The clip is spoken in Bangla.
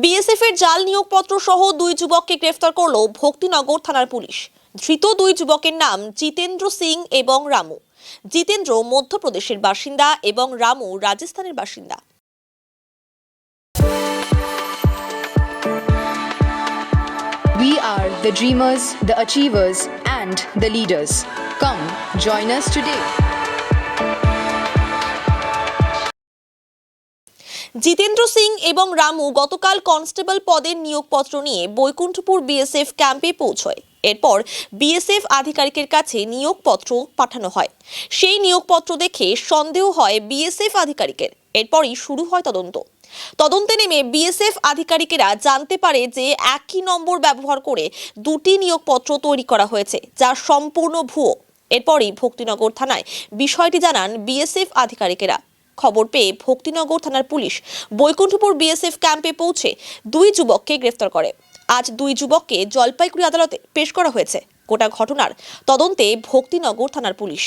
বিএসএফ এর জাল নিয়োগপত্র সহ দুই যুবককে গ্রেফতার করল ভক্তিনগর থানার পুলিশ। ধৃত দুই যুবকের নাম জিতেন্দ্র সিং এবং রামু। জিতেন্দ্র মধ্যপ্রদেশের বাসিন্দা এবং রামু রাজস্থানের বাসিন্দা। We are the dreamers, the achievers, and the leaders. Come, join us today. Jitendra Singh এবং রামু গতকাল কনস্টেবল পদের নিয়োগপত্র নিয়ে বৈকুণ্ঠপুর বিএসএফ ক্যাম্পে পৌঁছয়। এরপর বিএসএফ আধিকারিকের কাছে নিয়োগপত্র পাঠানো হয়। সেই নিয়োগপত্র দেখে সন্দেহ হয় বিএসএফ আধিকারিকের। এরপরই শুরু হয় তদন্তে নেমে বিএসএফ আধিকারিকেরা জানতে পারে যে একই নম্বর ব্যবহার করে দুটি নিয়োগপত্র তৈরি করা হয়েছে, যা সম্পূর্ণ ভুয়ো। এরপরই ভক্তিনগর থানায় বিষয়টি জানান বিএসএফ আধিকারিকেরা। খবর পেয়ে ভক্তিনগর থানার পুলিশ বৈকুণ্ঠপুর বিএসএফ ক্যাম্পে পৌঁছে দুই যুবককে গ্রেফতার করে। আজ দুই যুবককে জলপাইগুড়ি আদালতে পেশ করা হয়েছে। গোটা ঘটনার তদন্তে ভক্তিনগর থানার পুলিশ।